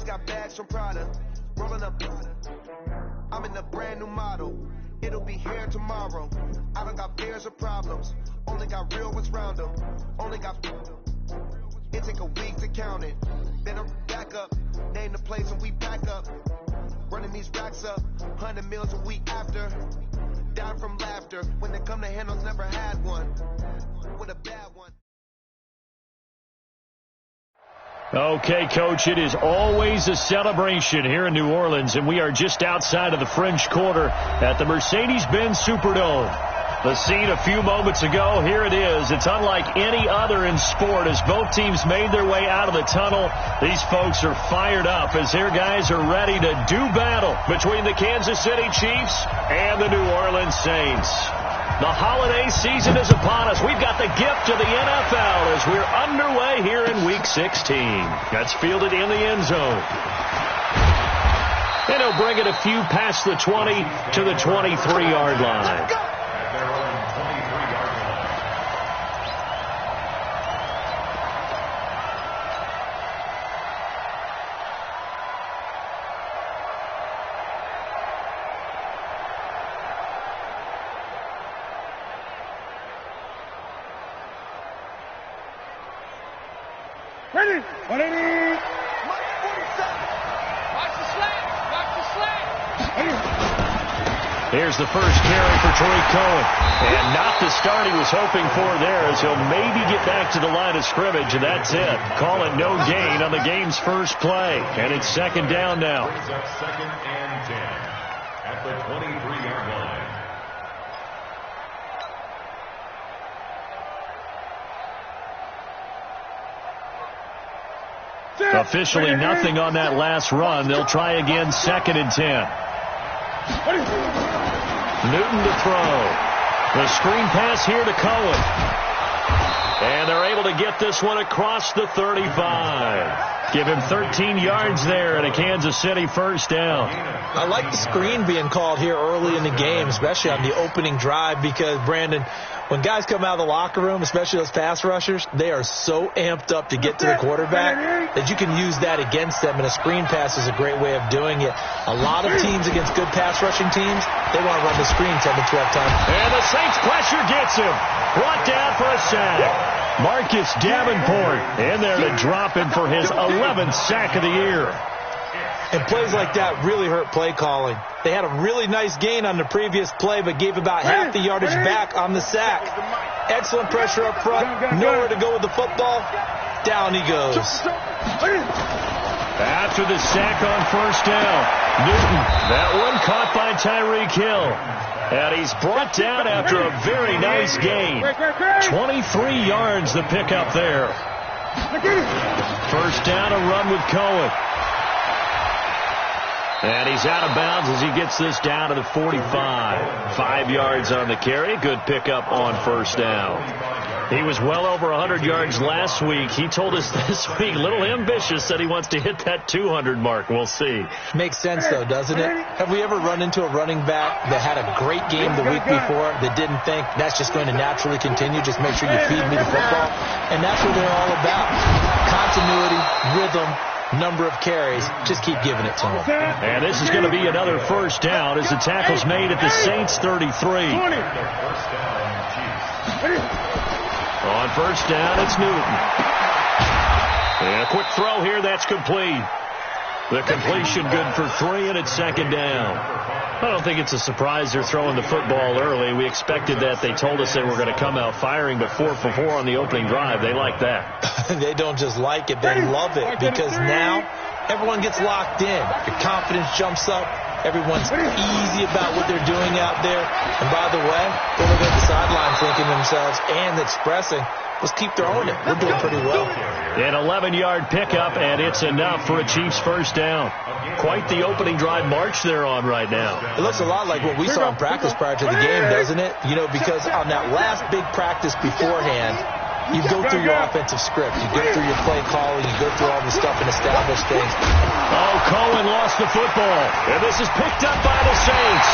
got bags from Prada. Rolling up. I'm in a brand new model. It'll be here tomorrow. I don't got fears or problems. Only got real ones round them. Only got. It take a week to count it. Then I'm back up. Name the place and we pack up. Running these racks up. 100 meals a week after. Down from laughter. When they come to handles, never had one. With a bad one. Okay, Coach, it is always a celebration here in New Orleans, and we are just outside of the French Quarter at the Mercedes-Benz Superdome. The scene a few moments ago, here it is. It's unlike any other in sport as both teams made their way out of the tunnel. These folks are fired up as their guys are ready to do battle between the Kansas City Chiefs and the New Orleans Saints. The holiday season is upon us. We've got the gift of the NFL as we're underway here in Week 16. That's fielded in the end zone. And he'll bring it a few past the 20 to the 23-yard line. Ready? Watch the slant. Watch the slant. Here's the first carry for Tariq Cohen. And not the start he was hoping for there as he'll maybe get back to the line of scrimmage, and that's it. Call it no gain on the game's first play. And it's second down now. Second and 10 at the 23-yard line. Officially nothing on that last run. They'll try again, second and 10. Newton to throw. The screen pass here to Cohen. And they're able to get this one across the 35. Give him 13 yards there and a Kansas City first down. I like the screen being called here early in the game, especially on the opening drive, because, Brandon, when guys come out of the locker room, especially those pass rushers, they are so amped up to get to the quarterback that you can use that against them, and a screen pass is a great way of doing it. A lot of teams against good pass rushing teams, they want to run the screen 10 to 12 times. And the Saints pressure gets him. Brought down for a sack. Marcus Davenport in there to drop him for his 11th sack of the year. And plays like that really hurt play calling. They had a really nice gain on the previous play, but gave about half the yardage back on the sack. Excellent pressure up front. Nowhere to go with the football. Down he goes. After the sack on first down, Newton, that one caught by Tyreek Hill. And he's brought down after a very nice gain. 23 yards the pickup there. First down, a run with Cohen. And he's out of bounds as he gets this down to the 45. 5 yards on the carry. Good pickup on first down. He was well over 100 yards last week. He told us this week, a little ambitious, said he wants to hit that 200 mark. We'll see. Makes sense, though, doesn't it? Have we ever run into a running back that had a great game the week before that didn't think that's just going to naturally continue? Just make sure you feed me the football. And that's what they're all about. Continuity, rhythm, number of carries. Just keep giving it to them. And this is going to be another first down as the tackle's made at the Saints 33. On first down, it's Newton. And a quick throw here, that's complete. The completion good for 3, and it's second down. I don't think it's a surprise they're throwing the football early. We expected that. They told us they were going to come out firing, but 4 for 4 on the opening drive. They like that. They don't just like it, they love it, because now everyone gets locked in. Your confidence jumps up. Everyone's easy about what they're doing out there. And by the way, they're looking at the sideline thinking to themselves and expressing, let's keep throwing it. We're doing pretty well. An 11-yard pickup, and it's enough for a Chiefs first down. Quite the opening drive march they're on right now. It looks a lot like what we saw in practice prior to the game, doesn't it? You know, because on that last big practice beforehand, you go through your offensive script. You go through your play calling. You go through all the stuff and establish things. Oh, Cohen lost the football. And this is picked up by the Saints.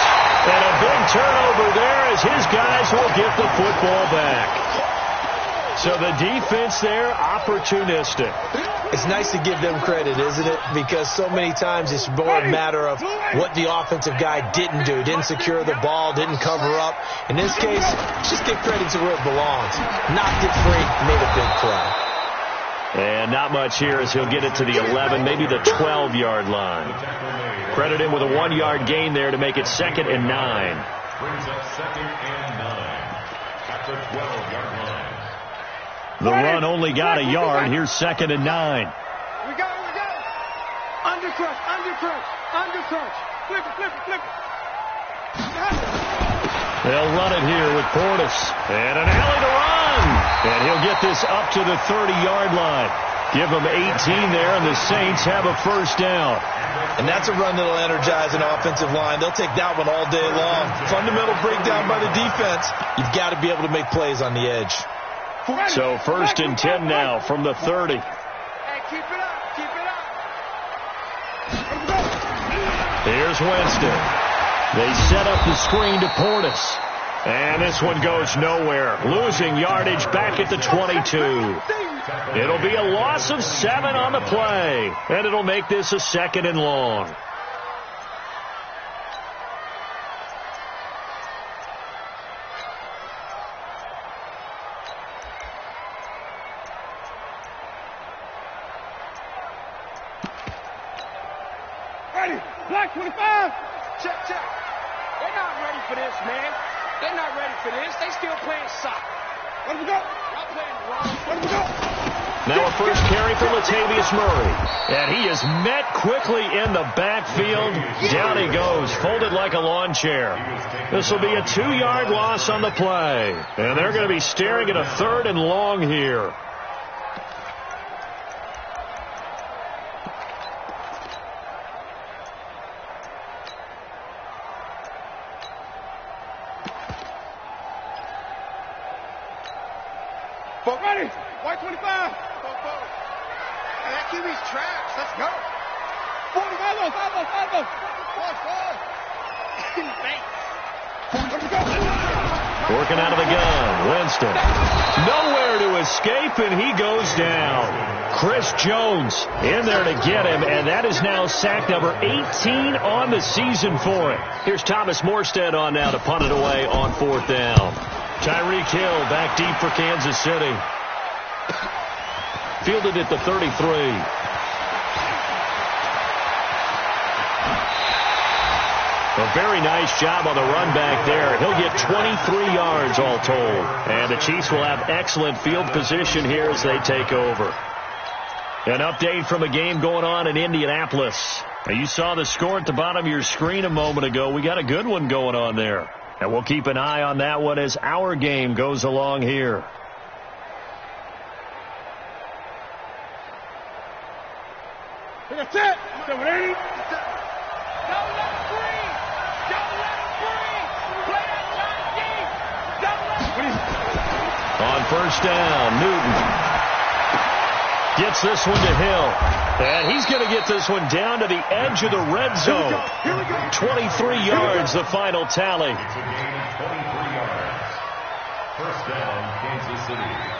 And a big turnover there as his guys will get the football back. So the defense there, opportunistic. It's nice to give them credit, isn't it? Because so many times it's more a matter of what the offensive guy didn't do. Didn't secure the ball, didn't cover up. In this case, just give credit to where it belongs. Knocked it free, made a big play. And not much here as he'll get it to the 11, maybe the 12-yard line. Credit him with a 1-yard gain there to make it 2nd and 9. Brings up 2nd and 9 at the 12-yard line. The run only got a yard. Here's 2nd and 9. We go. Under crunch. Flip it. They'll run it here with Portis. And an alley to run. And he'll get this up to the 30-yard line. Give them 18 there, and the Saints have a first down. And that's a run that'll energize an offensive line. They'll take that one all day long. Fundamental breakdown by the defense. You've got to be able to make plays on the edge. So 1st and 10 now from the 30. Hey, keep it up. Here's Winston. They set up the screen to Portis. And this one goes nowhere. Losing yardage back at the 22. It'll be a loss of 7 on the play. And it'll make this a 2nd and long. Ready. Black 25. Check. They're not ready for this, man. They're not ready for this. They still playing soccer. Let me go. Y'all playing wrong. Let me go. Now a first carry for Latavius Murray. And he is met quickly in the backfield. Down he goes, folded like a lawn chair. This will be a 2-yard loss on the play. And they're going to be staring at a 3rd and long here. Ready. White 25. And that QB's trash. Let's go. 45. Working out of the gun. Winston. Nowhere to escape, and he goes down. Chris Jones in there to get him, and that is now sack number 18 on the season for him. Here's Thomas Morstead on now to punt it away on 4th down. Tyreek Hill back deep for Kansas City. Fielded at the 33. A very nice job on the run back there. He'll get 23 yards all told. And the Chiefs will have excellent field position here as they take over. An update from a game going on in Indianapolis. Now, you saw the score at the bottom of your screen a moment ago. We got a good one going on there. And we'll keep an eye on that one as our game goes along here. That's it. 780. Don't let him breathe. Play that time deep. Don't let him On first down, Newton gets this one to Hill. And he's going to get this one down to the edge of the red zone. 23 yards, the final tally. It's a gain of 23 yards. First down, Kansas City.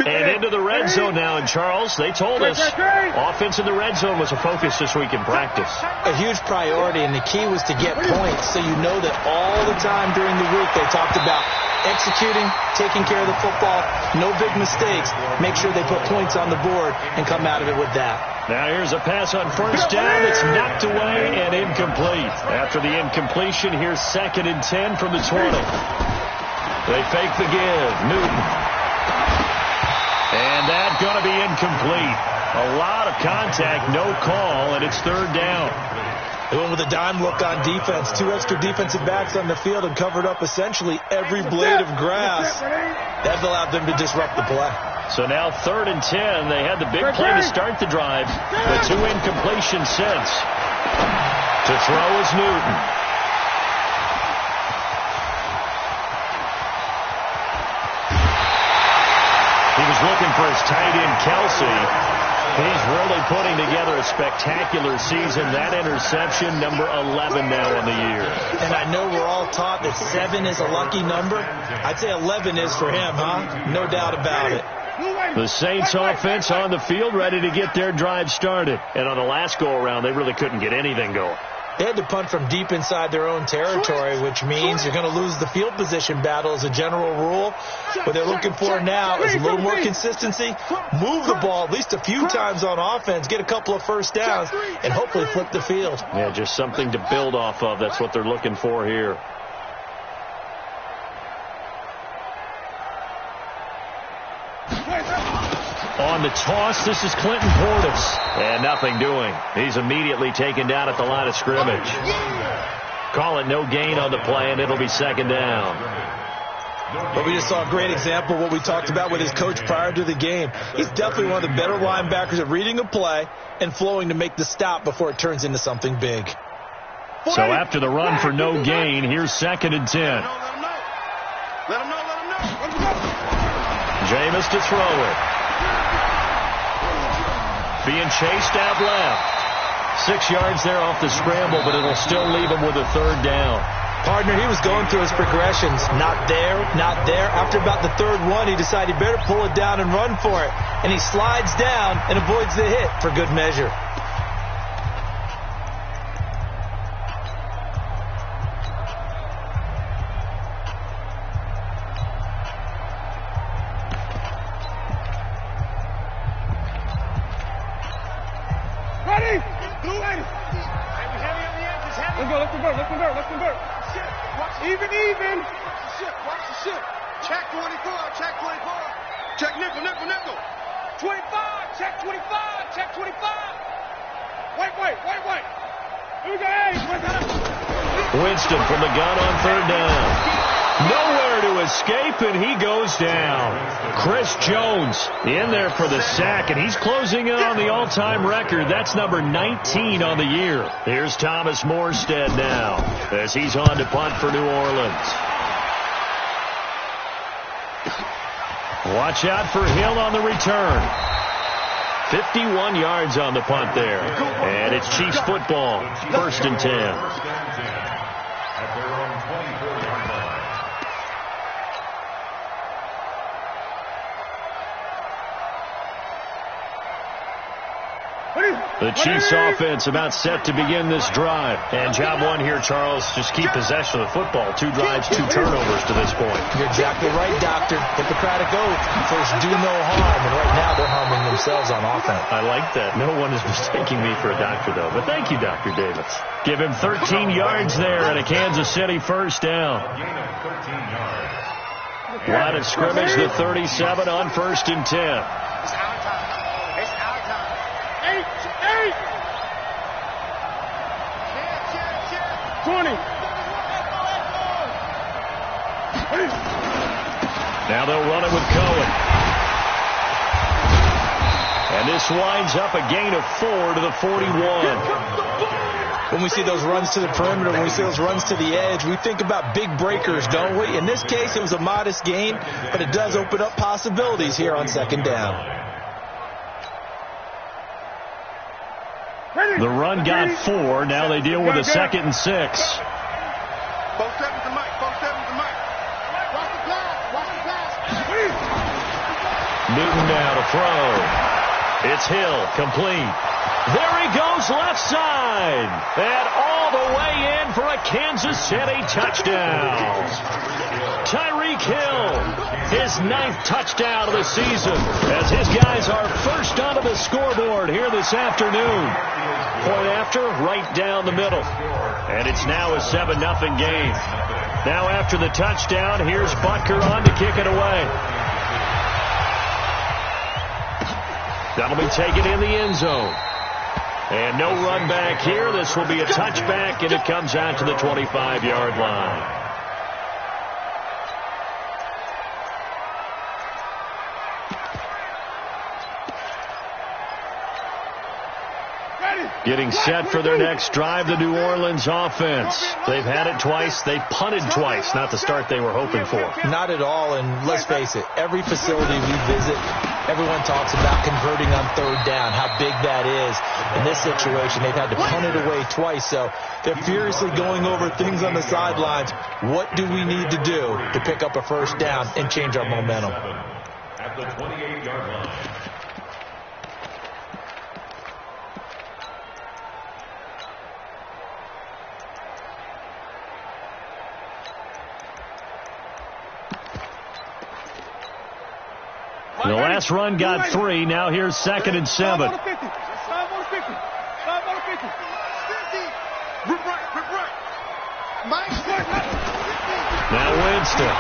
And into the red zone now. And, Charles, they told us offense in the red zone was a focus this week in practice. A huge priority, and the key was to get points. So you know that all the time during the week they talked about executing, taking care of the football, no big mistakes. Make sure they put points on the board and come out of it with that. Now here's a pass on first down. It's knocked away and incomplete. After the incompletion, here's 2nd and 10 from the 20. They fake the give. Newton. And that's going to be incomplete. A lot of contact, no call, and it's 3rd down. They went with a dime look on defense. 2 extra defensive backs on the field and covered up essentially every blade of grass. That allowed them to disrupt the play. So now 3rd and 10. They had the big play to start the drive, but 2 incompletions since. To throw is Newton. He was looking for his tight end, Kelsey. He's really putting together a spectacular season. That interception, number 11 now on the year. And I know we're all taught that 7 is a lucky number. I'd say 11 is for him, huh? No doubt about it. The Saints offense on the field, ready to get their drive started. And on the last go-around, they really couldn't get anything going. They had to punt from deep inside their own territory, which means you're going to lose the field position battle as a general rule. What they're looking for now is a little more consistency, move the ball at least a few times on offense, get a couple of first downs, and hopefully flip the field. Yeah, just something to build off of. That's what they're looking for here. On the toss, this is Clinton Portis. And nothing doing. He's immediately taken down at the line of scrimmage. Call it no gain on the play, and it'll be second down. But we just saw a great example of what we talked about with his coach prior to the game. He's definitely one of the better linebackers at reading a play and flowing to make the stop before it turns into something big. So after the run for no gain, here's 2nd and 10. Let him know. Jameis to throw it. Being chased out left. 6 yards there off the scramble, but it'll still leave him with a 3rd down. Partner, he was going through his progressions. Not there, not there. After about the 3rd one, he decided he better pull it down and run for it. And he slides down and avoids the hit for good measure. Let's convert. Even. Watch the shit. Check 24. Check nickel. 25. Check 25. Check 25. Wait. Here we go. Winston from the gun on 3rd down. Nowhere to escape, and he goes down. Chris Jones in there for the sack, and he's closing in on the all-time record. That's number 19 on the year. Here's Thomas Morstead now as he's on to punt for New Orleans. Watch out for Hill on the return. 51 yards on the punt there. And it's Chiefs football. 1st and 10. At their own 24-yard line. The Chiefs offense about set to begin this drive. And job one here, Charles, just keep possession of the football. 2 drives, 2 turnovers to this point. You're exactly right, Doctor. Hippocratic oath. First, do no harm. And right now, they're harming themselves on offense. I like that. No one is mistaking me for a doctor, though. But thank you, Dr. Davis. Give him 13 yards there and a Kansas City 1st down. Gain of 13 yards. Line of scrimmage, the 37 on 1st and 10. 20. Now they'll run it with Cohen. And this winds up a gain of 4 to the 41. When we see those runs to the perimeter, when we see those runs to the edge, we think about big breakers, don't we? In this case, it was a modest gain, but it does open up possibilities here on 2nd down. The run got 4. Now they deal with a 2nd and 6. Both step with the mic. Watch the pass. Newton now to throw. It's Hill, complete. There he goes, left side. And all the way in for a Kansas City touchdown. Tyreek Hill, his 9th touchdown of the season, as his guys are first onto the scoreboard here this afternoon. Point after, right down the middle. And it's now a 7-0 game. Now after the touchdown, here's Butker on to kick it away. That'll be taken in the end zone. And no run back here. This will be a touchback, and it comes out to the 25-yard line. Getting set for their next drive, the New Orleans offense. They've had it twice. They've punted twice. Not the start they were hoping for. Not at all, and let's face it, every facility we visit, Everyone talks about converting on third down, how big that is. In this situation, they've had to punt it away twice, so they're furiously going over things on the sidelines. What do we need to do to pick up a first down and change our momentum? At the 28-yard line. The last run got 3. Now here's 2nd and 7. Now Winston.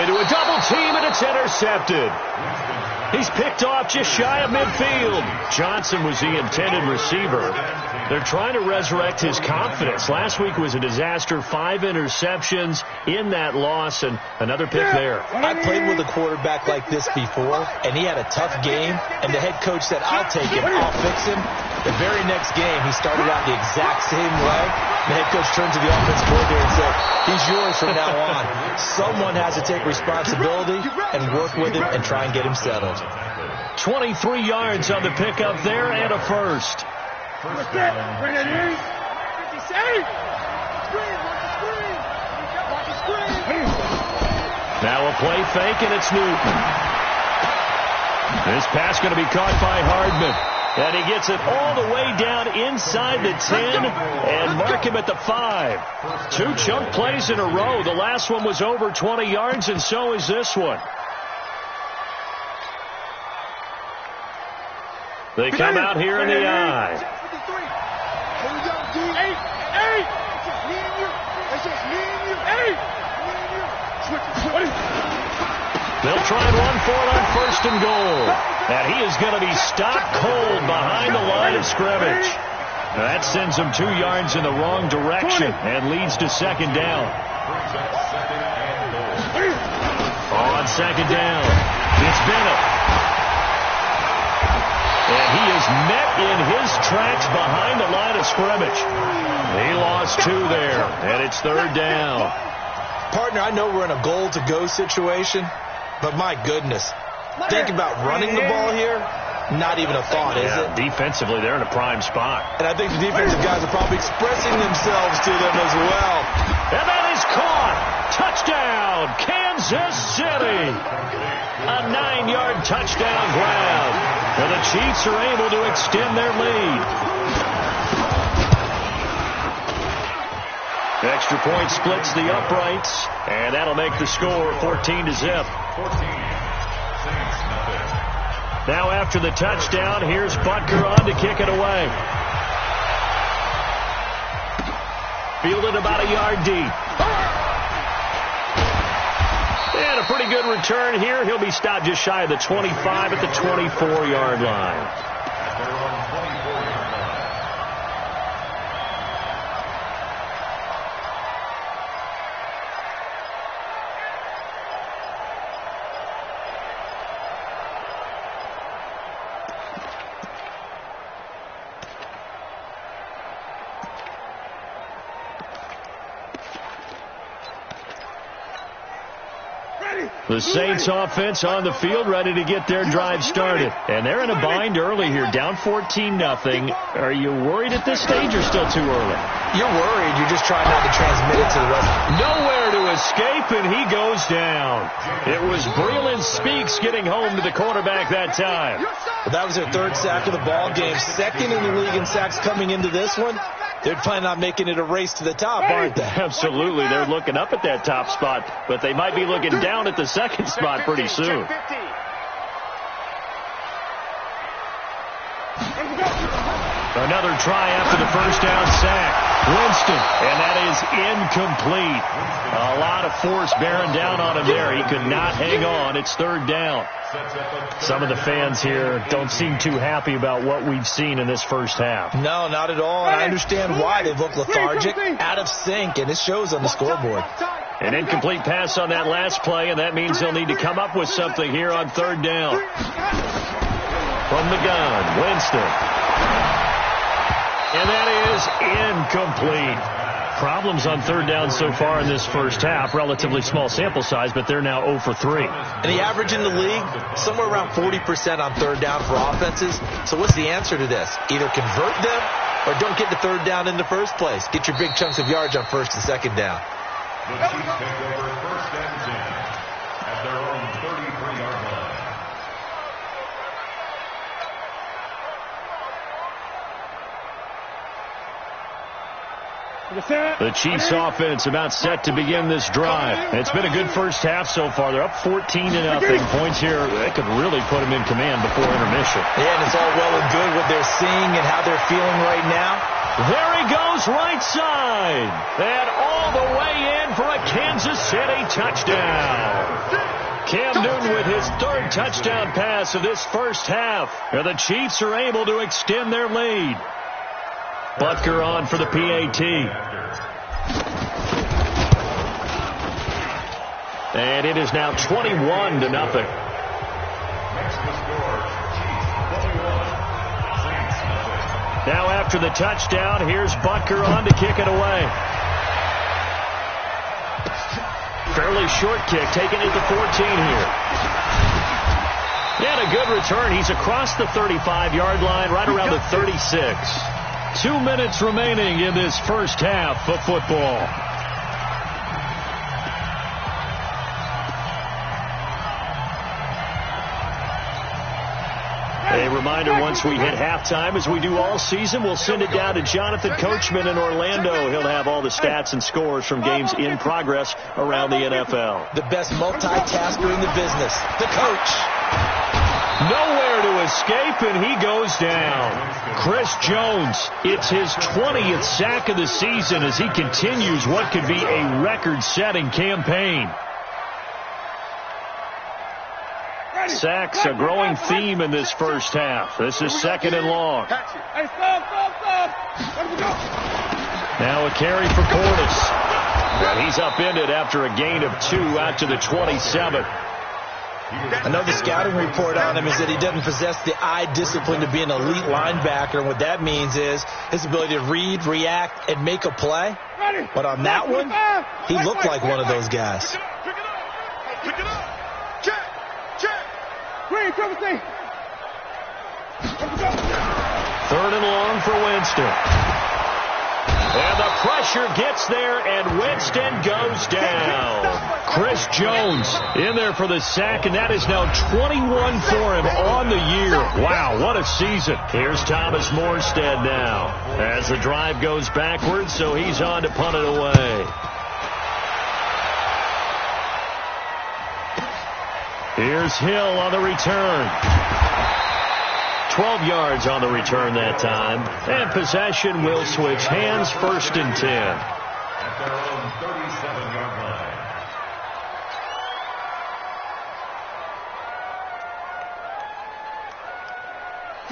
Into a double team, and it's intercepted. He's picked off just shy of midfield. Johnson was the intended receiver. They're trying to resurrect his confidence. Last week was a disaster. 5 interceptions in that loss, and another pick there. I played with a quarterback like this before, and he had a tough game, and the head coach said, I'll take him, I'll fix him. The very next game, he started out the exact same way. The head coach turned to the offensive coordinator and said, he's yours from now on. Someone has to take responsibility and work with him and try and get him settled. 23 yards on the pickup there and a first. What's that? Bring it in. 57. Now a play fake, and it's Newton. This pass going to be caught by Hardman. And he gets it all the way down inside the 10 and mark him at the 5. 2 chunk plays in a row. The last one was over 20 yards, and so is this one. They come out here in the I. They'll try and run for it on 1st and goal. And he is going to be stopped cold behind the line of scrimmage. That sends him 2 yards in the wrong direction and leads to 2nd down. On 2nd down, it's Bennett. And he is met in his tracks behind the line of scrimmage. He lost 2 there, and it's 3rd down. Partner, I know we're in a goal-to-go situation, but my goodness, think about running the ball here. Not even a thought, is it? Defensively, they're in a prime spot. And I think the defensive guys are probably expressing themselves to them as well. And that is caught. Touchdown, Kansas City. A 9-yard touchdown grab. And the Chiefs are able to extend their lead. Extra point splits the uprights, and that'll make the score 14-0. Now after the touchdown, here's Butker on to kick it away. Fielded about a yard deep. And a pretty good return here. He'll be stopped just shy of the 25 at the 24-yard line. The Saints offense on the field, ready to get their drive started. And they're in a bind early here, down 14-0. Are you worried at this stage or still too early? You're worried. You're just trying not to transmit it to the rest. Nowhere to escape, and he goes down. It was Breeland Speaks getting home to the quarterback that time. Well, that was their 3rd sack of the ball game. 2nd in the league in sacks coming into this one. They're planning on making it a race to the top, aren't they? Absolutely. They're looking up at that top spot, but they might be looking down at the 2nd spot pretty soon. Another try after the first down sack. Winston, and that is incomplete. A lot of force bearing down on him there. He could not hang on. It's 3rd down. Some of the fans here don't seem too happy about what we've seen in this first half. No, not at all. And I understand why. They've looked lethargic, out of sync, and it shows on the scoreboard. An incomplete pass on that last play, and that means they'll need to come up with something here on 3rd down. From the gun, Winston. And that is incomplete. problems on third down so far in this first half. Relatively small sample size, but they're now 0 for 3. And the average in the league, somewhere around 40% on third down for offenses. So what's the answer to this? Either convert them or don't get the third down in the first place. Get your big chunks of yards on first and second down. The Chiefs take over first and 10 at their own 33-yard line. The Chiefs offense about set to begin this drive. It's been a good first half so far. They're up 14-0. Points here, they could really put them in command before intermission. Yeah, and it's all well and good what they're seeing and how they're feeling right now. There he goes, right side. And all the way in for a Kansas City touchdown. Cam Newton with his third touchdown pass of this first half. And the Chiefs are able to extend their lead. Butker on for the PAT. And it is now 21-0. Next to score, Chiefs 21, Saints nothing. Now after the touchdown, here's Butker on to kick it away. Fairly short kick, taking it to 14 here. And a good return. He's across the 35-yard line, right around the 36. 2 minutes remaining in this first half of football. A reminder, once we hit halftime, as we do all season, we'll send it down to Jonathan Coachman in Orlando. He'll have all the stats and scores from games in progress around the NFL. The best multitasker in the business, the coach. Nowhere to escape, and he goes down. Chris Jones, it's his 20th sack of the season as he continues what could be a record-setting campaign. Sacks, a growing theme in this first half. This is second and long. Now a carry for Portis. And he's upended after a gain of 2 out to the 27. Another scouting report on him is that he doesn't possess the eye discipline to be an elite linebacker. And what that means is his ability to read, react, and make a play. But on that one, he looked like one of those guys. Third and long for Winston. And the pressure gets there, and Winston goes down. Chris Jones in there for the sack, and that is now 21 for him on the year. Wow, what a season. Here's Thomas Morstead now as the drive goes backwards, so he's on to punt it away. Here's Hill on the return. 12 yards on the return that time. And possession will switch hands, first and 10. At their own 37-yard line.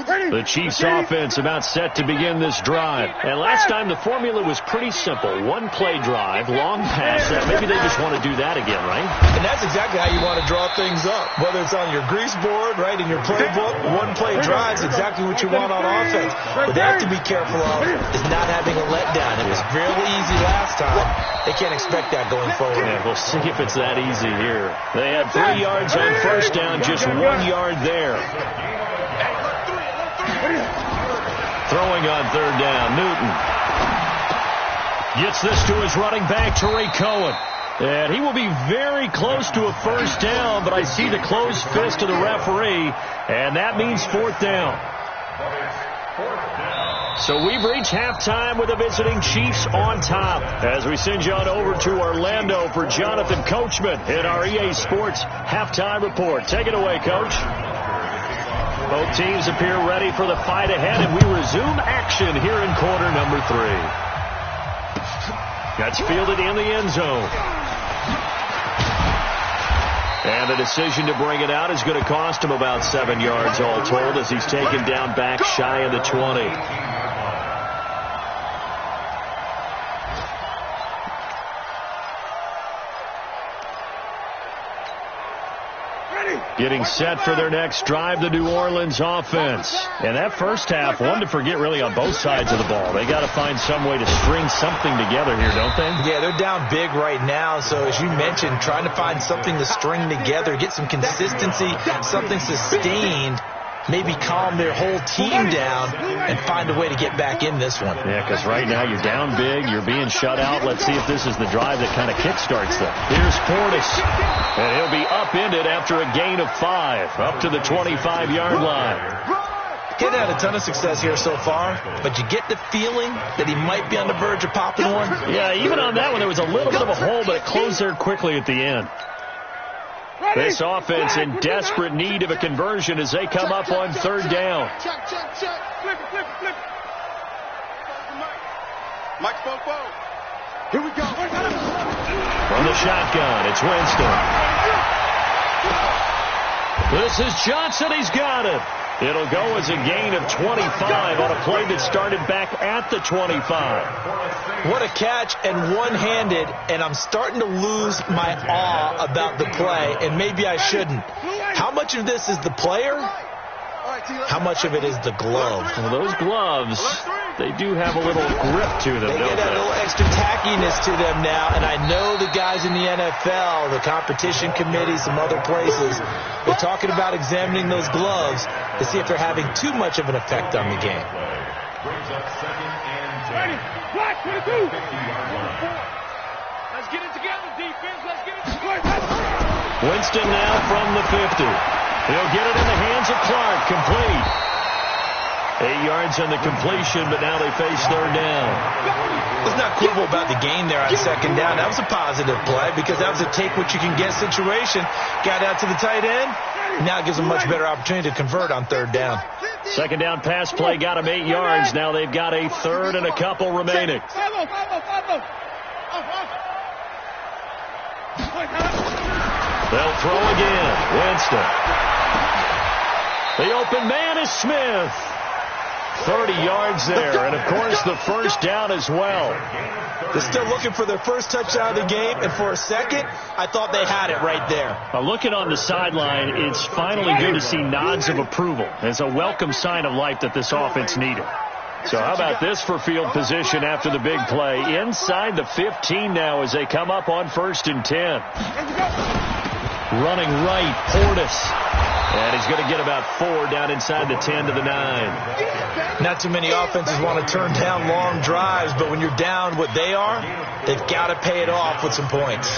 The Chiefs offense about set to begin this drive. And last time the formula was pretty simple. One play drive, long pass. Maybe they just want to do that again, right? And that's exactly how you want to draw things up. Whether it's on your grease board, right, in your playbook, one play drive is exactly what you want on offense. What they have to be careful of is not having a letdown. It was fairly easy last time. They can't expect that going forward. Yeah, we'll see if it's that easy here. They had 3 yards on first down, just 1 yard there. Throwing on third down, Newton gets this to his running back, Tariq Cohen. And he will be very close to a first down, but I see the closed fist of the referee, and that means fourth down. So we've reached halftime with the visiting Chiefs on top as we send you on over to Orlando for Jonathan Coachman in our EA Sports Halftime Report. Take it away, Coach. Both teams appear ready for the fight ahead, and we resume action here in quarter number 3. That's fielded in the end zone. And the decision to bring it out is going to cost him about 7 yards all told as he's taken down back shy of the 20. Ready. Getting set for their next drive, the New Orleans offense. And that first half, one to forget really on both sides of the ball. They got to find some way to string something together here, don't they? Yeah, they're down big right now. So as you mentioned, trying to find something to string together, get some consistency, something sustained, maybe calm their whole team down and find a way to get back in this one. Yeah, because right now you're down big, you're being shut out. Let's see if this is the drive that kind of kickstarts them. Here's Portis, and he'll be upended after a gain of 5, up to the 25-yard line. Getting had a ton of success here so far, but you get the feeling that he might be on the verge of popping one. Yeah, even on that one, there was a little bit of a hole, but it closed there quickly at the end. This offense in desperate need of a conversion as they come up on third down. Check. Flip it. Mike, here we go. From the shotgun, it's Winston. This is Johnson. He's got it. It'll go as a gain of 25 on a play that started back at the 25. What a catch, and one-handed, and I'm starting to lose my awe about the play, and maybe I shouldn't. How much of this is the player? How much of it is the glove? Well, those gloves, they do have a little grip to them, They don't get that they? little extra tackiness to them now, and I know the guys in the NFL, the competition committee, some other places, they're talking about examining those gloves to see if they're having too much of an effect on the game. Let's get it together, defense. Let's get it together. Winston now from the 50. He'll get it in the hands of Clark, complete. 8 yards on the completion, but now they face third down. Let's not quibble about the gain there on second down. That was a positive play because that was a take-what-you-can-get situation. Got out to the tight end. Now it gives them a much better opportunity to convert on third down. Second down pass play got them 8 yards. Now they've got a third and a couple remaining. They'll throw again. Winston. The open man is Smith. 30 yards there, and of course the first down as well. They're still looking for their first touchdown of the game, and for a second, I thought they had it right there. Looking on the sideline, it's finally good to see nods of approval. It's a welcome sign of life that this offense needed. So how about this for field position after the big play? Inside the 15 now as they come up on 1st and 10. Running right, Portis. And he's going to get about 4 down inside the 10 to the 9. Not too many offenses want to turn down long drives, but when you're down what they are, they've got to pay it off with some points.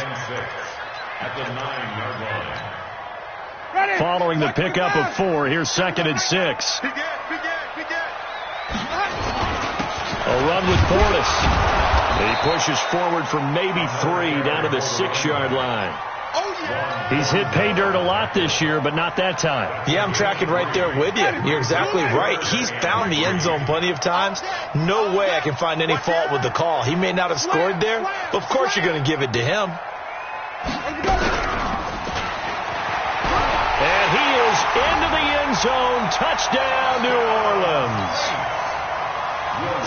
Following the pickup of 4, here's 2nd and 6. A run with Portis. He pushes forward for maybe 3 down to the 6-yard line. He's hit pay dirt a lot this year, but not that time. Yeah, I'm tracking right there with you. You're exactly right. He's found the end zone plenty of times. No way I can find any fault with the call. He may not have scored there, but of course you're going to give it to him. And he is into the end zone. Touchdown, New Orleans.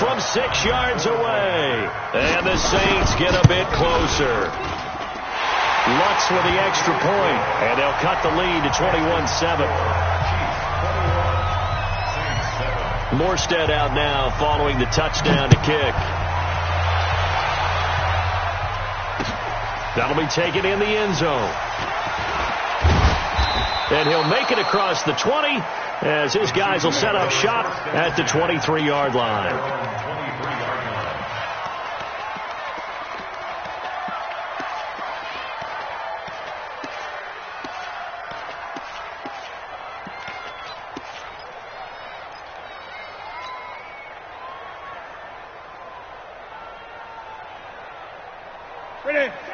From 6 yards away. And the Saints get a bit closer. Lutz with the extra point, and they'll cut the lead to 21-7. Morstead out now following the touchdown to kick. That'll be taken in the end zone. And he'll make it across the 20 as his guys will set up shop at the 23-yard line.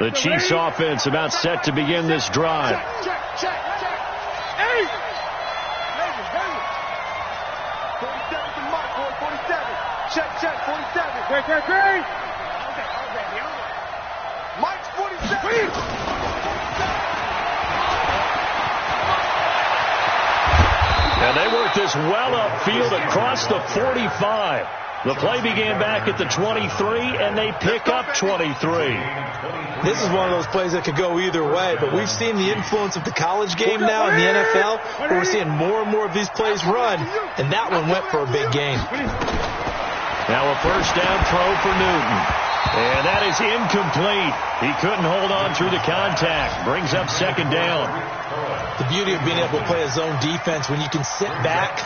The Chiefs offense about set to begin this drive. Check. Hey! 47 to Mike, boy, 47. Check, 47. Great. Mike's 47. And they work this well upfield across the 45. The play began back at the 23, and they pick up 23. This is one of those plays that could go either way, but we've seen the influence of the college game now in the NFL, where we're seeing more and more of these plays run, and that one went for a big gain. Now a first down throw for Newton. And that is incomplete. He couldn't hold on through the contact. Brings up second down. The beauty of being able to play a zone defense, when you can sit back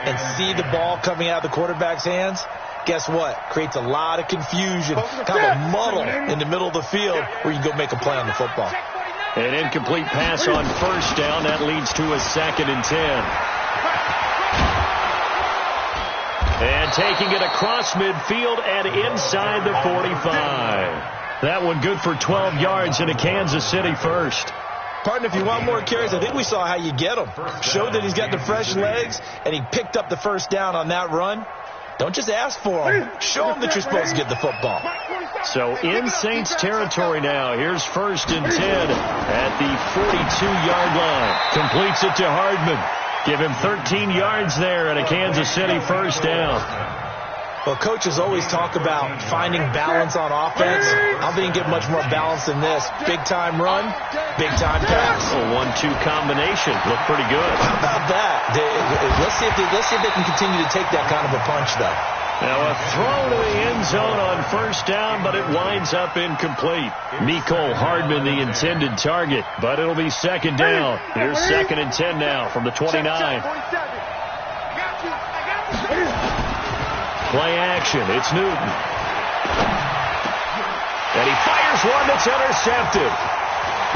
and see the ball coming out of the quarterback's hands, guess what? Creates a lot of confusion, kind of a muddle in the middle of the field where you can go make a play on the football. An incomplete pass on first down. That leads to a 2nd and 10. And taking it across midfield and inside the 45. That one good for 12 yards in a Kansas City first. Partner, if you want more carries, I think we saw how you get him. Showed that he's got the fresh legs, and he picked up the first down on that run. Don't just ask for him. Show him that you're supposed to get the football. So in Saints territory now. Here's 1st and 10 at the 42-yard line. Completes it to Hardman. Give him 13 yards there and a Kansas City first down. Well, coaches always talk about finding balance on offense. I don't think you can get much more balance than this. Big-time run, big-time pass. A 1-2 combination. Look pretty good. How about that? Let's see if they can continue to take that kind of a punch, though. Now a throw to the end zone on first down, but it winds up incomplete. Mecole Hardman, the intended target, but it'll be second down. Here's 2nd and 10 now from the 29. Play action. It's Newton. And he fires one that's intercepted.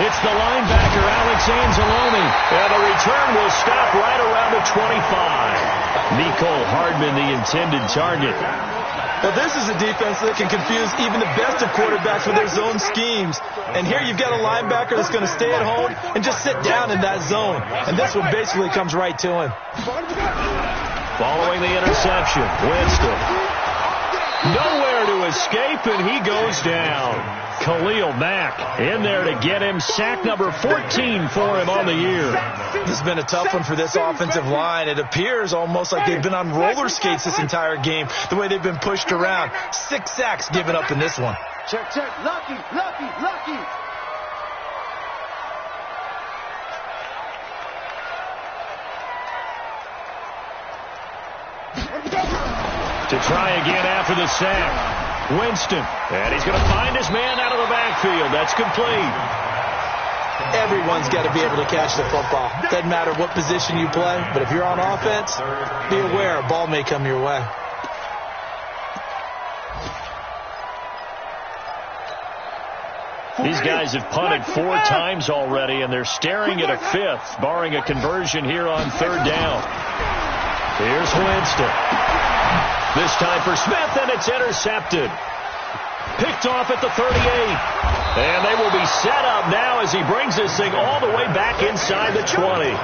It's the linebacker, Alex Anzalone. And the return will stop right around the 25. Mecole Hardman, the intended target. Well, this is a defense that can confuse even the best of quarterbacks with their zone schemes. And here you've got a linebacker that's going to stay at home and just sit down in that zone. And this one basically comes right to him. Following the interception, Winston. Nowhere to escape, and he goes down. Khalil Mack in there to get him. Sack number 14 for him on the year. This has been a tough one for this offensive line. It appears almost like they've been on roller skates this entire game, the way they've been pushed around. 6 sacks given up in this one. Check, check. Lucky, lucky, lucky. To try again after the sack. Winston. And he's going to find his man out of the backfield. That's complete. Everyone's got to be able to catch the football. Doesn't matter what position you play, but if you're on offense, be aware a ball may come your way. These guys have punted 4 times already, and they're staring at a 5th, barring a conversion here on 3rd down. Here's Winston. This time for Smith, and it's intercepted. Picked off at the 38. And they will be set up now as he brings this thing all the way back inside the 20.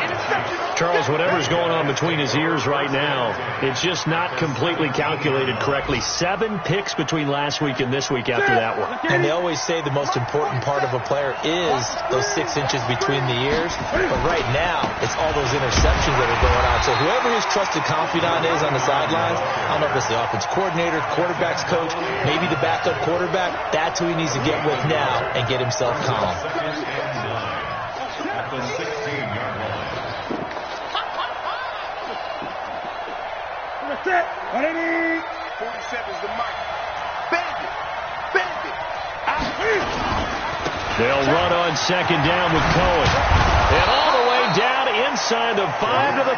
Charles, whatever's going on between his ears right now, it's just not completely calculated correctly. 7 picks between last week and this week after that one. And they always say the most important part of a player is those 6 inches between the ears. But right now, it's all those interceptions that are going on. So whoever his trusted confidant is on the sidelines, I don't know if it's the offense coordinator, quarterback's coach, maybe the backup quarterback, that's who he needs to get with now and get himself calm. At the 16-yard line. That's it. 47's the mark. Bend it. Bend it. They'll run on 2nd down with Cohen. And all the way down inside the 5 to the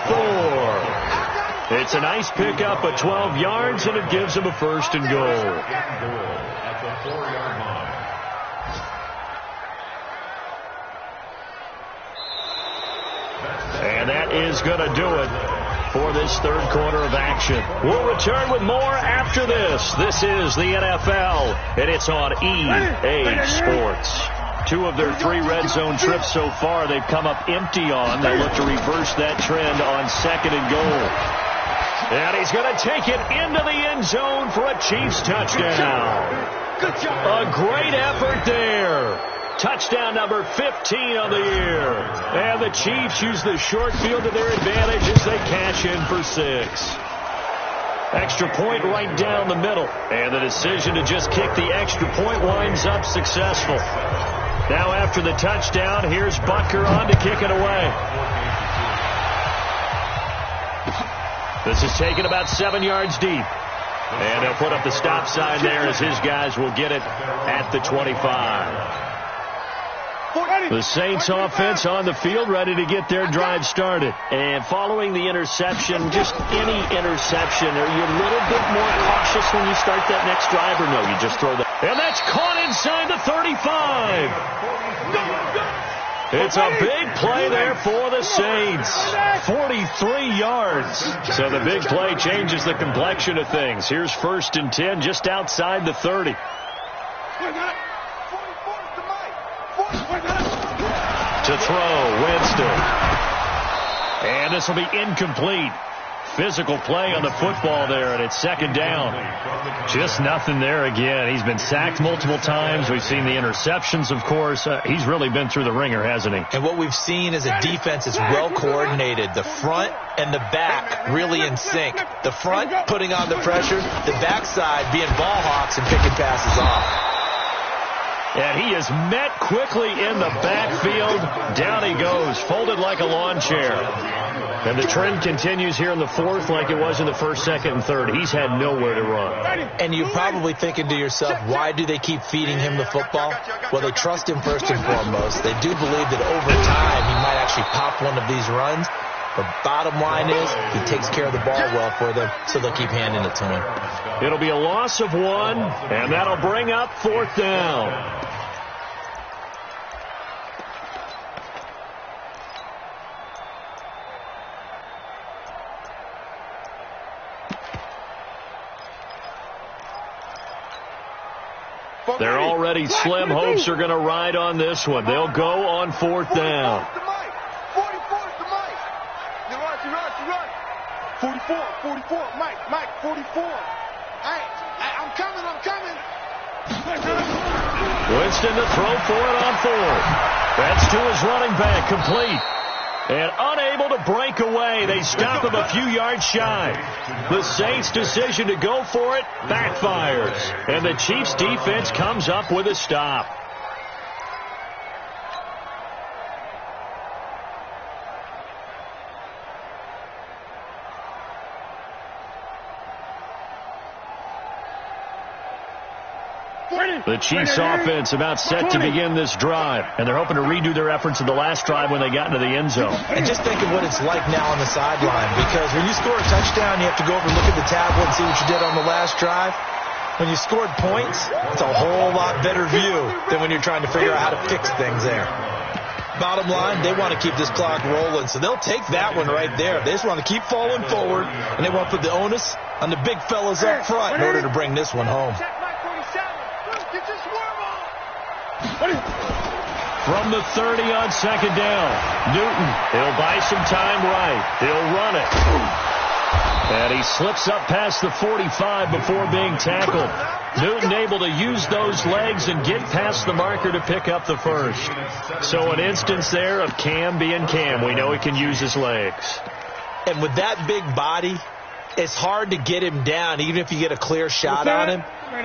4. It's a nice pickup of 12 yards, and it gives them a 1st and goal. At the 4-yard line. And that is going to do it for this 3rd quarter of action. We'll return with more after this. This is the NFL, and it's on EA Sports. 2 of their 3 red zone trips so far, they've come up empty on. They look to reverse that trend on 2nd and goal. And he's going to take it into the end zone for a Chiefs touchdown. A great effort there. Touchdown number 15 on the year. And the Chiefs use the short field to their advantage as they cash in for 6. Extra point right down the middle. And the decision to just kick the extra point winds up successful. Now after the touchdown, here's Butker on to kick it away. This is taken about 7 yards deep. And they'll put up the stop sign there as his guys will get it at the 25. The Saints offense on the field, ready to get their drive started. And following the interception, just any interception, are you a little bit more cautious when you start that next drive, or no, you just throw that? And that's caught inside the 35. It's a big play there for the Saints. 43 yards. So the big play changes the complexion of things. Here's 1st and 10 just outside the 30. To throw, Winston. And this will be incomplete. Physical play on the football there, and it's 2nd down. Just nothing there again. He's been sacked multiple times. We've seen the interceptions, of course. He's really been through the ringer, hasn't he? And what we've seen is a defense that's well coordinated. The front and the back really in sync. The front putting on the pressure, the backside being ball hawks and picking passes off. And he is met quickly in the backfield. Down he goes, folded like a lawn chair. And the trend continues here in the 4th like it was in the 1st, 2nd, and 3rd. He's had nowhere to run. And you're probably thinking to yourself, why do they keep feeding him the football? Well, they trust him first and foremost. They do believe that over time he might actually pop one of these runs. The bottom line is he takes care of the ball well for them, so they'll keep handing it to him. It'll be a loss of 1, and that'll bring up 4th down. They're already slim hopes are going to ride on this one. They'll go on 4th down. 44, Mike, 44. I'm coming. Winston to throw for it on 4th. That's to his running back, complete. And unable to break away, they stop him a few yards shy. The Saints' decision to go for it backfires. And the Chiefs' defense comes up with a stop. The Chiefs offense about set to begin this drive, and they're hoping to redo their efforts in the last drive when they got into the end zone. And just think of what it's like now on the sideline, because when you score a touchdown, you have to go over and look at the tablet and see what you did on the last drive. When you scored points, it's a whole lot better view than when you're trying to figure out how to fix things there. Bottom line, they want to keep this clock rolling, so they'll take that one right there. They just want to keep falling forward, and they want to put the onus on the big fellas up front in order to bring this one home. From the 30 on 2nd down, Newton, he'll buy some time right. He'll run it. And he slips up past the 45 before being tackled. Newton able to use those legs and get past the marker to pick up the first. So an instance there of Cam being Cam. We know he can use his legs. And with that big body, it's hard to get him down, even if you get a clear shot on him.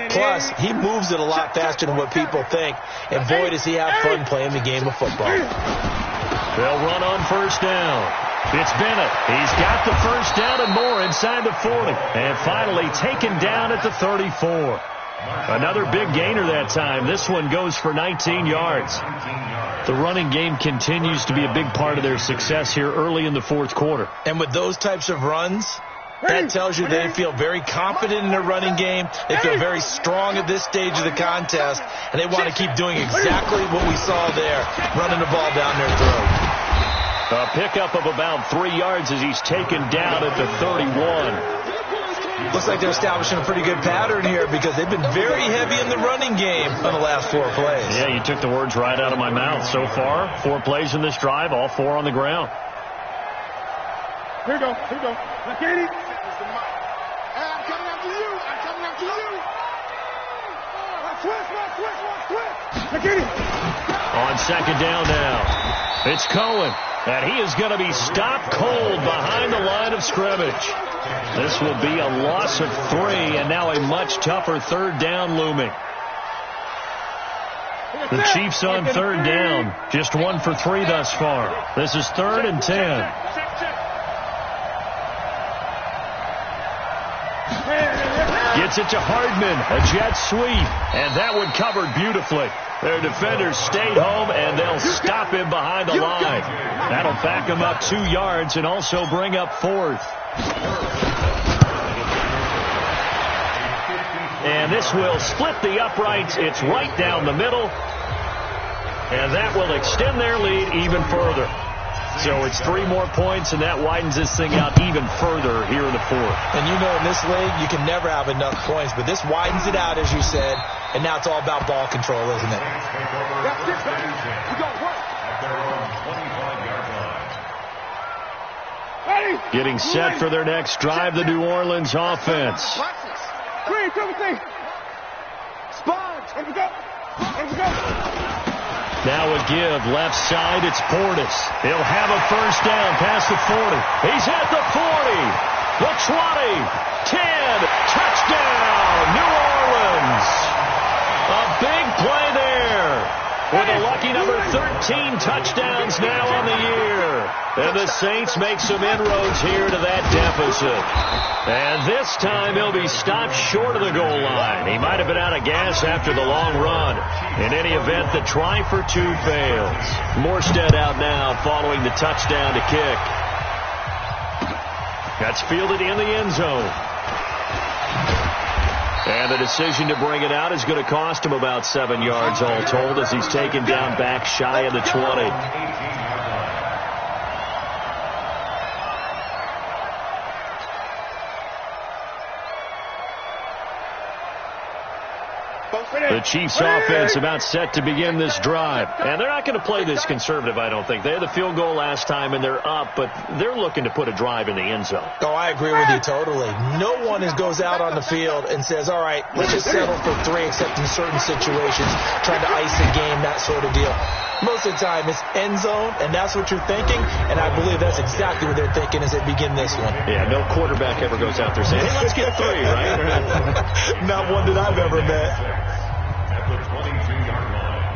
Plus, he moves it a lot faster than what people think. And boy, does he have fun playing the game of football. They'll run on 1st down. It's Bennett. He's got the 1st down and more inside the 40. And finally taken down at the 34. Another big gainer that time. This one goes for 19 yards. The running game continues to be a big part of their success here early in the 4th quarter. And with those types of runs, that tells you they feel very confident in their running game. They feel very strong at this stage of the contest, and they want to keep doing exactly what we saw there, running the ball down their throat. A pickup of about 3 yards as he's taken down at the 31. Looks like they're establishing a pretty good pattern here because they've been very heavy in the running game on the last 4 plays. Yeah, you took the words right out of my mouth. So far, 4 plays in this drive, all 4 on the ground. Here we go. Look at it. I'm coming after you. Twist. Look at it. On 2nd down now, it's Cohen, and he is going to be stopped cold behind the line of scrimmage. This will be a loss of 3, and now a much tougher third down looming. The Chiefs on third down, just 1 for 3 thus far. This is 3rd and 10. Gets it to Hardman, a jet sweep, and that one covered beautifully. Their defenders stayed home, and they'll stop him behind the line. That'll back him up 2 yards and also bring up 4th. And this will split the uprights. It's right down the middle, and that will extend their lead even further. So it's 3 more points, and that widens this thing out even further here in the 4th. And you know in this league, you can never have enough points, but this widens it out, as you said, and now it's all about ball control, isn't it? Getting set for their next drive, the New Orleans offense. Now a give, left side, it's Portis. He'll have a first down past the 40. He's at the 40, the 20, 10, touchdown, New Orleans. A big play there. With a lucky number 13 touchdowns now on the year. And the Saints make some inroads here to that deficit. And this time he'll be stopped short of the goal line. He might have been out of gas after the long run. In any event, the try for 2 fails. Morstead out now following the touchdown to kick. That's fielded in the end zone. And the decision to bring it out is going to cost him about 7 yards all told as he's taken down back shy of the 20. The Chiefs offense about set to begin this drive. And they're not going to play this conservative, I don't think. They had the field goal last time, and they're up, but they're looking to put a drive in the end zone. Oh, I agree with you totally. No one goes out on the field and says, all right, let's just settle for 3, except in certain situations, trying to ice the game, that sort of deal. Most of the time, it's end zone, and that's what you're thinking, and I believe that's exactly what they're thinking as they begin this one. Yeah, no quarterback ever goes out there saying, hey, let's get 3, right? Not one that I've ever met. At the 22-yard line.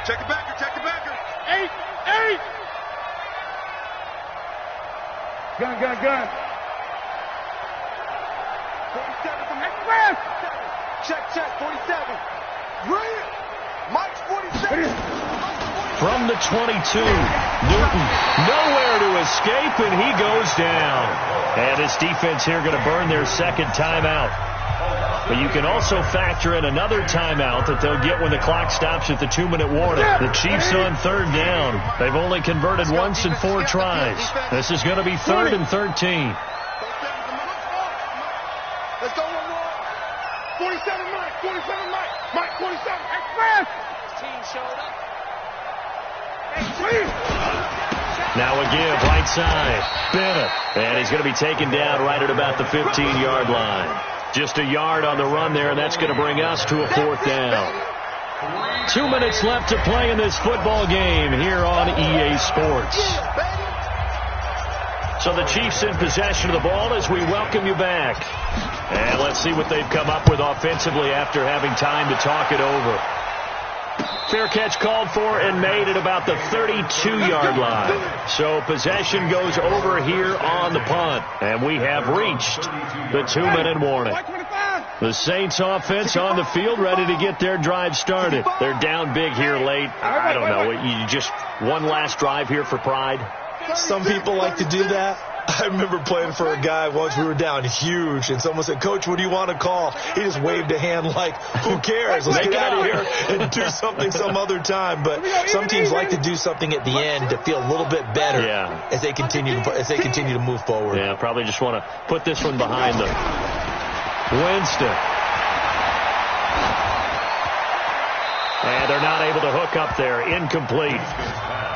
Check it backer, check it backer. 8. Gun. 47 from Express. Check, 47. Brilliant. Mike's 47. From the 22, Newton nowhere to escape, and he goes down. And this defense here going to burn their second timeout. But you can also factor in another timeout that they'll get when the clock stops at the 2-minute warning. The Chiefs on third down. They've only converted once in 4 tries. This is going to be 3rd and 13. Let's go one more. 47 Mike. 47. Express. Team showed up. Now a give, right side. Bennett. And he's going to be taken down right at about the 15-yard line. Just a yard on the run there, and that's going to bring us to a 4th down. 2 minutes left to play in this football game here on EA Sports. So the Chiefs in possession of the ball as we welcome you back. And let's see what they've come up with offensively after having time to talk it over. Fair catch called for and made at about the 32-yard line. So possession goes over here on the punt. And we have reached the 2-minute warning. The Saints offense on the field ready to get their drive started. They're down big here late. I don't know. You just one last drive here for pride. Some people like to do that. I remember playing for a guy once. We were down huge, and someone said, Coach, what do you want to call? He just waved a hand like, who cares? Let's get out of here and do something some other time. But some teams like to do something at the end to feel a little bit better as they continue to move forward. Yeah, probably just want to put this one behind them. Winston. And they're not able to hook up there. Incomplete.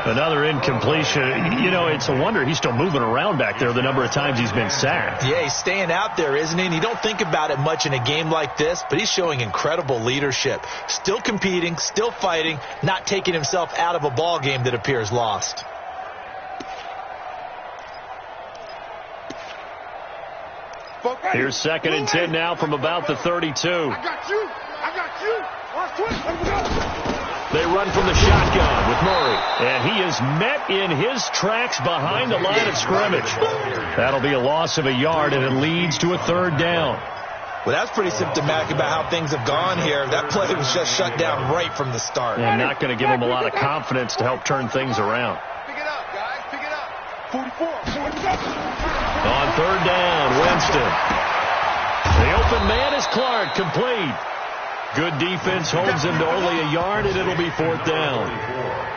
Another incompletion. You know, it's a wonder he's still moving around back there the number of times he's been sacked. Yeah, he's staying out there, isn't he? And you don't think about it much in a game like this, but he's showing incredible leadership. Still competing, still fighting, not taking himself out of a ball game that appears lost. Here's 2nd and 10 now from about the 32. I got you. They run from the shotgun with Murray. And he is met in his tracks behind the line of scrimmage. That'll be a loss of a yard, and it leads to a 3rd down. Well, that's pretty symptomatic about how things have gone here. That play was just shut down right from the start. And not going to give him a lot of confidence to help turn things around. Pick it up, guys. Pick it up. 44. On 3rd down, Winston. The open man is Clark, complete. Good defense holds him to only a yard, and it'll be 4th down.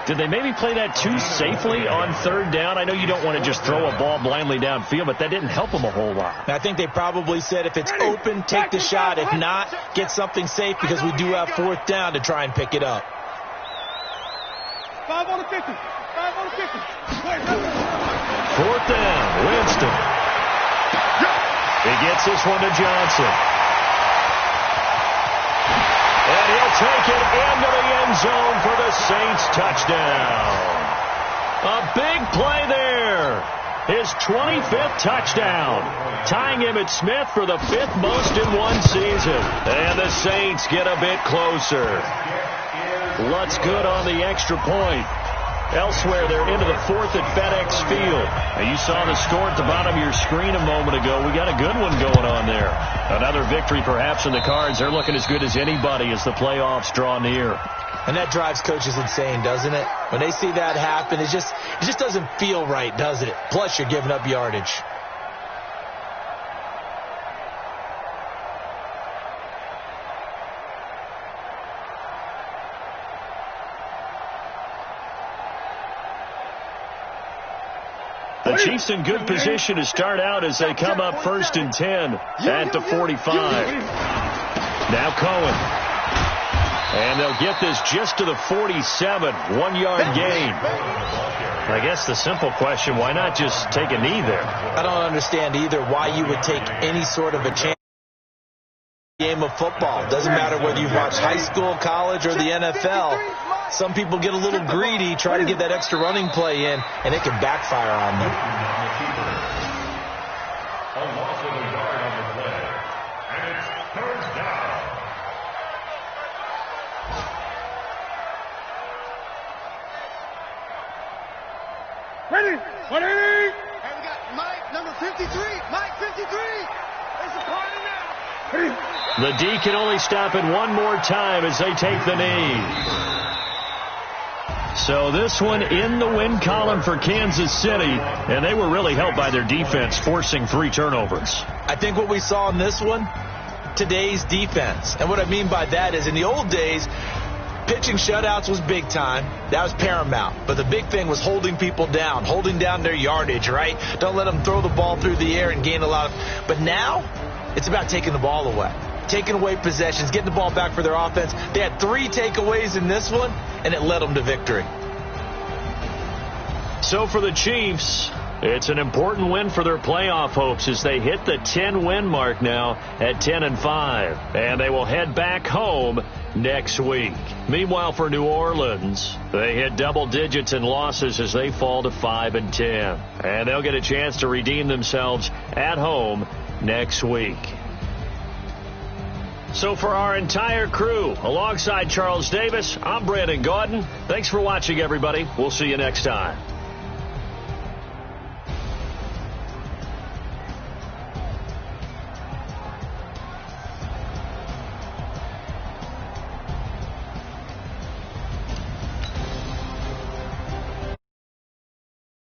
Did they maybe play that too safely on 3rd down? I know you don't want to just throw a ball blindly downfield, but that didn't help them a whole lot. I think they probably said if it's open, take the shot. If not, get something safe because we do have 4th down to try and pick it up. 5 on the 50. 5 on the 50. 4th down, Winston. He gets this one to Johnson. And he'll take it into the end zone for the Saints touchdown. A big play there. His 25th touchdown, tying Emmitt Smith for the 5th most in one season. And the Saints get a bit closer. Lutz good on the extra point. Elsewhere, they're into the 4th at FedEx Field. Now, you saw the score at the bottom of your screen a moment ago. We got a good one going on there. Another victory perhaps in the cards. They're looking as good as anybody as the playoffs draw near. And that drives coaches insane, doesn't it? When they see that happen, it just doesn't feel right, does it? Plus, you're giving up yardage. The Chiefs in good position to start out as they come up 1st and 10 at the 45. Now Cohen. And they'll get this just to the 47. 1-yard gain. I guess the simple question, why not just take a knee there? I don't understand either why you would take any sort of a chance game of football. Doesn't matter whether you've watched high school, college, or the NFL. Some people get a little greedy, try to get that extra running play in, and it can backfire on them. A loss of a yard on the play, and it's 3rd down. Ready? 180. And we got Mike, number 53. Mike, 53. There's a corner now. The D can only stop it one more time as they take the knee. So this one in the win column for Kansas City, and they were really helped by their defense, forcing 3 turnovers. I think what we saw in this one, today's defense. And what I mean by that is in the old days, pitching shutouts was big time. That was paramount. But the big thing was holding people down, holding down their yardage, right? Don't let them throw the ball through the air and gain a lot of... But now, it's about taking the ball away. Taking away possessions, getting the ball back for their offense. They had 3 takeaways in this one, and it led them to victory. So for the Chiefs, it's an important win for their playoff hopes as they hit the 10-win mark now at 10-5. And they will head back home next week. Meanwhile, for New Orleans, they hit double digits in losses as they fall to 5-10. And they'll get a chance to redeem themselves at home next week. So for our entire crew, alongside Charles Davis, I'm Brandon Gaudin. Thanks for watching, everybody. We'll see you next time.